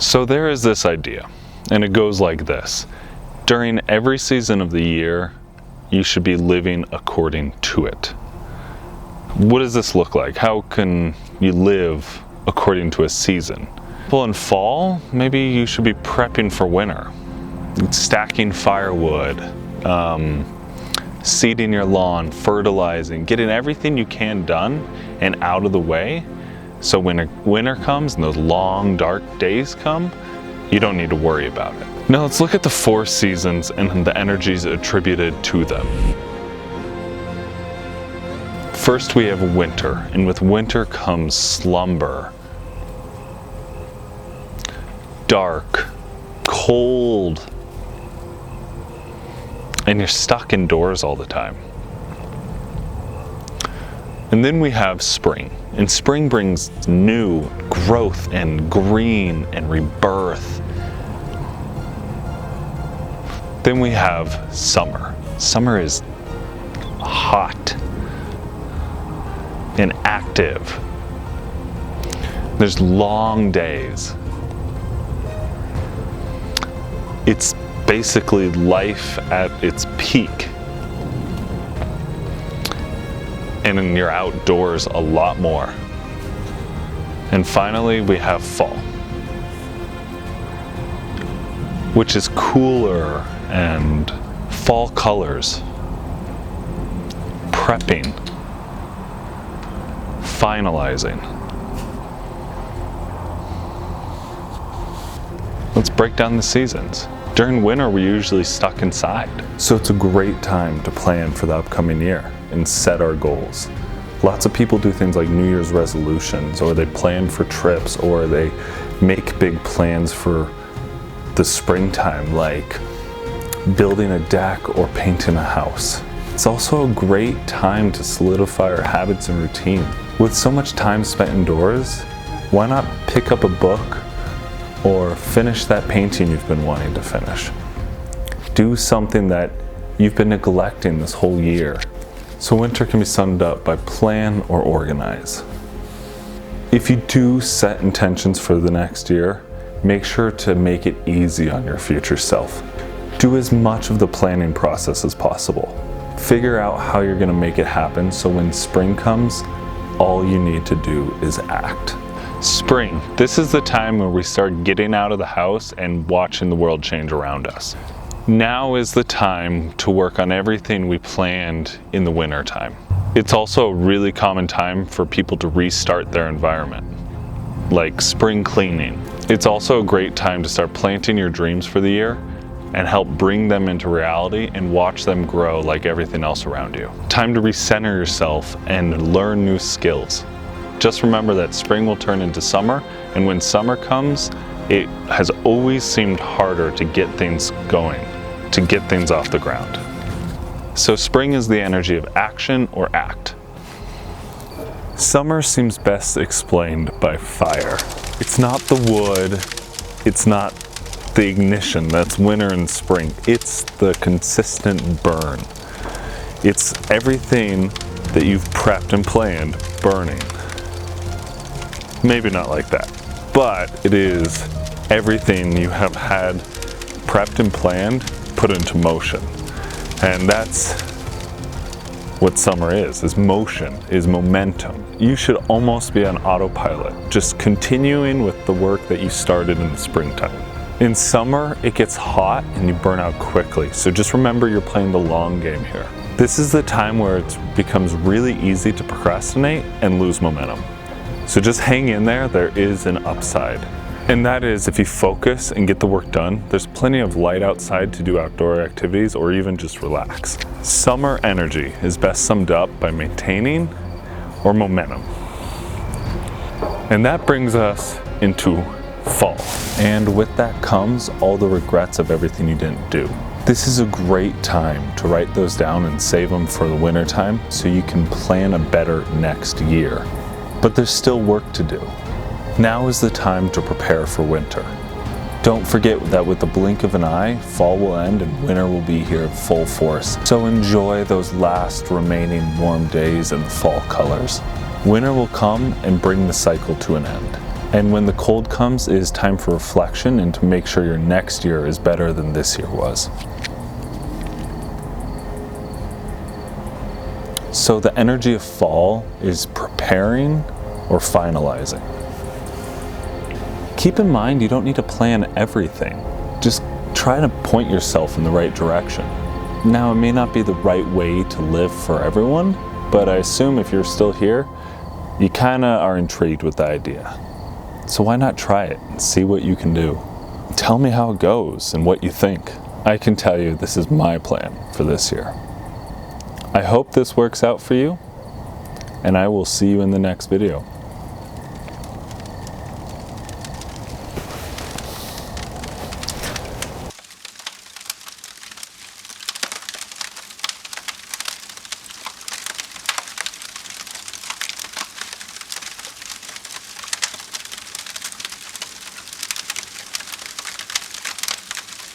So there is this idea, and it goes like this. During every season of the year, you should be living according to it. What does this look like? How can you live according to a season? Well, in fall, maybe you should be prepping for winter. Stacking firewood, seeding your lawn, fertilizing, getting everything you can done and out of the way. So when winter comes and those long, dark days come, you don't need to worry about it. Now let's look at the 4 seasons and the energies attributed to them. First we have winter, and with winter comes slumber. Dark, cold, and you're stuck indoors all the time. And then we have spring, and spring brings new growth and green and rebirth. Then we have summer. Summer is hot and active. There's long days. It's basically life at its peak. And you're outdoors a lot more. And finally, we have fall, which is cooler and fall colors, prepping, finalizing. Let's break down the seasons. During winter, we're usually stuck inside. So it's a great time to plan for the upcoming year and set our goals. Lots of people do things like New Year's resolutions, or they plan for trips, or they make big plans for the springtime, like building a deck or painting a house. It's also a great time to solidify our habits and routine. With so much time spent indoors, why not pick up a book or finish that painting you've been wanting to finish? Do something that you've been neglecting this whole year. So winter can be summed up by plan or organize. If you do set intentions for the next year, make sure to make it easy on your future self. Do as much of the planning process as possible. Figure out how you're going to make it happen so when spring comes, all you need to do is act. Spring, this is the time where we start getting out of the house and watching the world change around us. Now is the time to work on everything we planned in the winter time. It's also a really common time for people to restart their environment, like spring cleaning. It's also a great time to start planting your dreams for the year and help bring them into reality and watch them grow like everything else around you. Time to recenter yourself and learn new skills. Just remember that spring will turn into summer, and when summer comes, it has always seemed harder to get things going, to get things off the ground. So spring is the energy of action or act. Summer seems best explained by fire. It's not the wood, it's not the ignition, that's winter and spring. It's the consistent burn. It's everything that you've prepped and planned burning. Maybe not like that, but it is everything you have had prepped and planned put into motion. And that's what summer is motion, is momentum. You should almost be on autopilot, just continuing with the work that you started in the springtime. In summer, it gets hot and you burn out quickly, so just remember you're playing the long game here. This is the time where it becomes really easy to procrastinate and lose momentum. So just hang in there, there is an upside. And that is, if you focus and get the work done, there's plenty of light outside to do outdoor activities or even just relax. Summer energy is best summed up by maintaining or momentum. And that brings us into fall. And with that comes all the regrets of everything you didn't do. This is a great time to write those down and save them for the winter time so you can plan a better next year. But there's still work to do. Now is the time to prepare for winter. Don't forget that with the blink of an eye, fall will end and winter will be here in full force. So enjoy those last remaining warm days in the fall colors. Winter will come and bring the cycle to an end. And when the cold comes, it is time for reflection and to make sure your next year is better than this year was. So the energy of fall is preparing or finalizing. Keep in mind, you don't need to plan everything. Just try to point yourself in the right direction. Now, it may not be the right way to live for everyone, but I assume if you're still here, you kind of are intrigued with the idea. So why not try it and see what you can do? Tell me how it goes and what you think. I can tell you this is my plan for this year. I hope this works out for you, and I will see you in the next video.